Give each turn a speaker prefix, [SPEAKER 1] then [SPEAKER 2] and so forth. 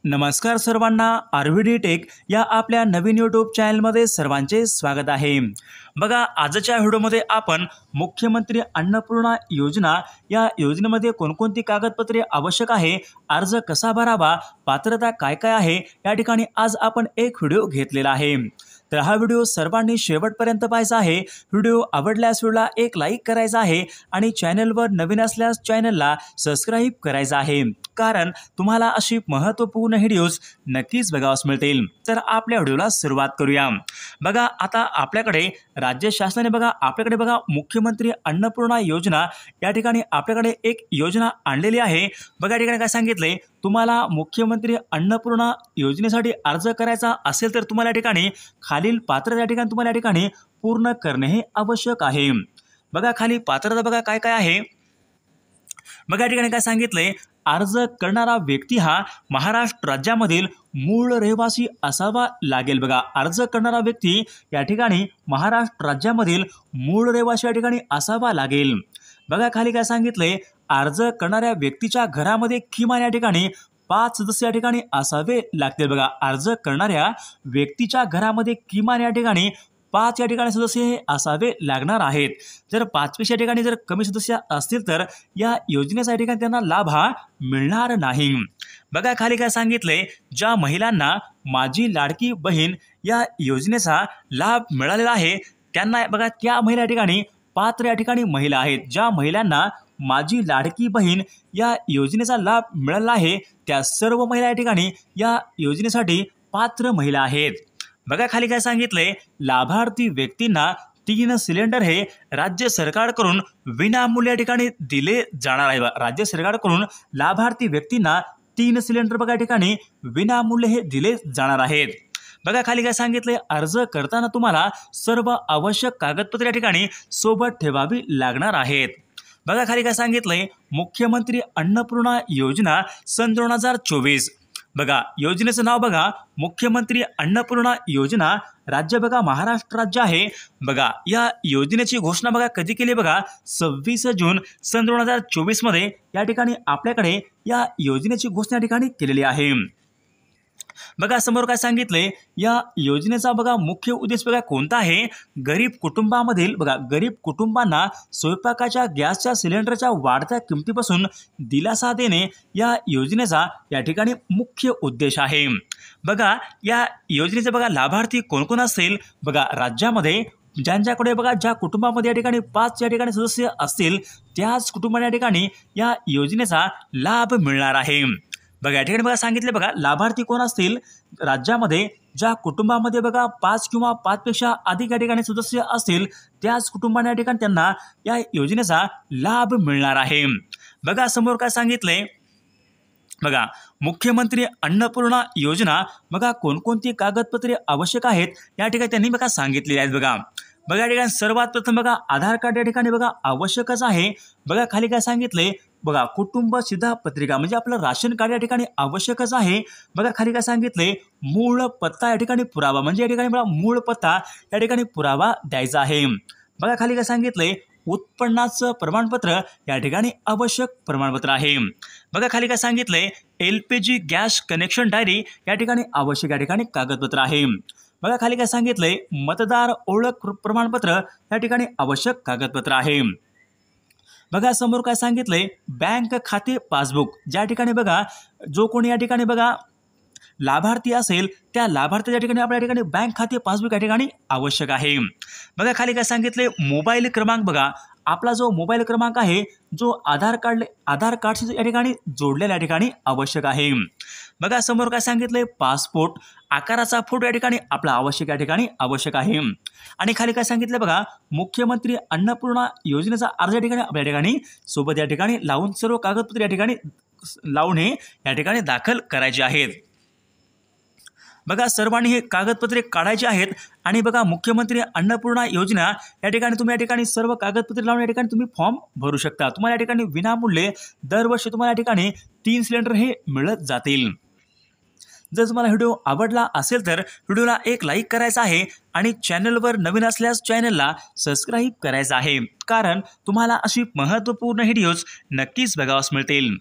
[SPEAKER 1] नमस्कार सर्वांना, आरव्हीडी टेक या आपल्या नवीन यूट्यूब चॅनलमध्ये सर्वांचे स्वागत आहे। बघा, आजच्या व्हिडिओमध्ये आपण मुख्यमंत्री अन्नपूर्णा योजना या योजनेमध्ये कोणकोणती कागदपत्रे आवश्यक आहे, अर्ज कसा भरावा, पात्रता काय काय आहे या ठिकाणी आज आपण एक व्हिडिओ घेतलेला आहे। तर हा व्हिडिओ सर्वांनी शेवटपर्यंत पाहायचा आहे। व्हिडिओ आवडल्यास व्हिडिओला एक लाईक करायचा आहे आणि चॅनलवर नवीन असल्यास चॅनलला सबस्क्राइब करायचं आहे, कारण तुम्हाला अशी महत्त्वपूर्ण व्हिडिओज नक्कीच बघावयास मिळतील। तर आपल्या व्हिडिओला सुरुवात करूया। बघा, आता आपल्याकडे राज्य शासनाने आपल्याकडे मुख्यमंत्री अन्नपूर्णा योजना या ठिकाणी आपल्याकडे एक योजना आणलेली आहे। बघा, या ठिकाणी काय सांगितले, तुम्हाला मुख्यमंत्री अन्नपूर्णा योजनेसाठी अर्ज करायचा असेल तर तुम्हाला या ठिकाणी खालील पात्रता या ठिकाणी तुम्हाला या ठिकाणी पूर्ण करणे हे आवश्यक आहे। बघा, खाली पात्रता बघा काय काय आहे। बघा, या ठिकाणी काय सांगितले, अर्ज करणारा व्यक्ती हा महाराष्ट्र राज्यामधील मूळ रहिवासी असावा लागेल। बघा, अर्ज करणारा व्यक्ती या ठिकाणी महाराष्ट्र राज्यामधील मूळ रहिवासी या ठिकाणी असावा लागेल। बघा, खाली काय सांगितले, अर्ज करणाऱ्या व्यक्तीच्या घरामध्ये किमान या ठिकाणी 5 सदस्य या ठिकाणी असावे लागतील। बघा, अर्ज करणाऱ्या व्यक्तीच्या घरामध्ये किमान या ठिकाणी 5 या ठिकाणी सदस्य हे असावे लागणार आहेत। जर 5 पेक्षा ठिकाणी जर कमी सदस्य असतील तर या योजनेचा ठिकाणी त्यांना लाभ हा मिळणार नाही। बघा, खाली काय सांगितले, ज्या महिलांना माझी लाडकी बहीण या योजनेचा लाभ मिळालेला आहे त्यांना बघा, त्या महिला ठिकाणी पात्र या ठिकाणी महिला आहेत। ज्या महिलांना माझी लाडकी बहीण या योजनेचा लाभ मिळाला आहे त्या सर्व महिला या ठिकाणी या योजनेसाठी पात्र महिला आहेत। बघा, खाली काय सांगितले, लाभार्थी व्यक्तींना 3 सिलेंडर हे राज्य सरकारकडून विनामूल्य या ठिकाणी दिले जाणार आहे। राज्य सरकारकडून लाभार्थी व्यक्तींना 3 सिलेंडर बघा या ठिकाणी विनामूल्य हे दिले जाणार आहेत। बघा, खाली काय सांगितले, अर्ज करताना तुम्हाला सर्व आवश्यक कागदपत्रे या ठिकाणी सोबत ठेवावी लागणार आहेत। बघा, खाली काय सांगितले, मुख्यमंत्री अन्नपूर्णा योजना सन 2024। बघा, योजनेचं नाव बघा, मुख्यमंत्री अन्नपूर्णा योजना, राज्य बघा महाराष्ट्र राज्य आहे। बघा, या योजनेची घोषणा बघा कधी केली, बघा 26 जून सन 2024 मध्ये या ठिकाणी आपल्याकडे या योजनेची घोषणा या ठिकाणी केलेली आहे। बघा, समोर काय सांगितले, या योजनेचा बघा मुख्य उद्देश बघा कोणता आहे, गरीब कुटुंबामधील बघा गरीब कुटुंबांना स्वयंपाकाच्या गॅसच्या सिलेंडरच्या वाढत्या किमतीपासून दिलासा देणे या योजनेचा या ठिकाणी मुख्य उद्देश आहे। बघा, या योजनेचे बघा लाभार्थी कोण कोण असतील, बघा राज्यामध्ये ज्यांच्याकडे बघा ज्या कुटुंबामध्ये या ठिकाणी 5 या ठिकाणी सदस्य असतील त्याच कुटुंबाला या ठिकाणी या योजनेचा लाभ मिळणार आहे। बघा, या ठिकाणी बघा सांगितले, बघा लाभार्थी कोण असतील, राज्यामध्ये ज्या कुटुंबामध्ये बघा 5 किंवा 5 पेक्षा अधिक या ठिकाणी सदस्य असतील त्याच कुटुंबाने या ठिकाणी त्यांना या योजनेचा लाभ मिळणार आहे। बघा, समोर काय सांगितले, बघा मुख्यमंत्री अन्नपूर्णा योजना बघा कोणकोणती कागदपत्रे आवश्यक आहेत या ठिकाणी त्यांनी बघा सांगितलेली आहेत। बघा, या ठिकाणी सर्वात प्रथम बघा आधार कार्ड या ठिकाणी बघा आवश्यकच आहे। बघा, खाली काय सांगितले, बघा कुटुंब शिधापत्रिका म्हणजे आपलं राशन कार्ड या ठिकाणी आवश्यकच आहे। बघा, खाली काय सांगितले, मूळ पत्ता या ठिकाणी पुरावा म्हणजे या ठिकाणी बघा मूळ पत्ता या ठिकाणी पुरावा द्यायचा आहे। बघा, खाली काय सांगितले, उत्पन्नाचं प्रमाणपत्र या ठिकाणी आवश्यक प्रमाणपत्र आहे। बघा, खाली काय सांगितले, LPG गॅस कनेक्शन डायरी या ठिकाणी आवश्यक या ठिकाणी कागदपत्र आहे। बघा, खाली काय सांगितले, मतदार ओळख प्रमाणपत्र या ठिकाणी आवश्यक कागदपत्र आहे। बघा, समोर काय सांगितले, बँक खाते पासबुक, ज्या ठिकाणी बघा जो कोणी या ठिकाणी बघा लाभार्थी असेल त्या लाभार्थीच्या ठिकाणी आपल्या ठिकाणी बँक खाते पासबुक या ठिकाणी आवश्यक आहे। बघा, खाली काय सांगितले, मोबाईल क्रमांक बघा आपला जो मोबाईल क्रमांक आहे जो आधार कार्डशी या ठिकाणी जोडलेला या ठिकाणी आवश्यक आहे। बघा, समोर काय सांगितले, पासपोर्ट आकाराचा फोटो या ठिकाणी आपला या ठिकाणी आवश्यक आहे। आणि खाली काय सांगितले, बघा मुख्यमंत्री अन्नपूर्णा योजनेचा अर्ज या ठिकाणी आपल्या ठिकाणी सोबत या ठिकाणी लावून सर्व कागदपत्रे या ठिकाणी लावून हे या ठिकाणी दाखल करायचे आहेत। बघा, सर्वांनी हे कागदपत्रे काढायचे आहेत आणि बघा मुख्यमंत्री अन्नपूर्णा योजना या ठिकाणी तुम्ही या ठिकाणी सर्व कागदपत्रे लावून या ठिकाणी तुम्ही फॉर्म भरू शकता। तुम्हाला या ठिकाणी विनामूल्य दरवर्षी तुम्हाला या ठिकाणी 3 सिलेंडर हे मिळत जातील। जर तुम्हाला व्हिडिओ आवडला असेल तर व्हिडिओला एक लाईक करायचा आहे आणि चॅनलवर नवीन असल्यास चॅनलला सबस्क्राइब करायचं आहे, कारण तुम्हाला अशी महत्त्वपूर्ण व्हिडिओज नक्कीच बघावयास मिळतील।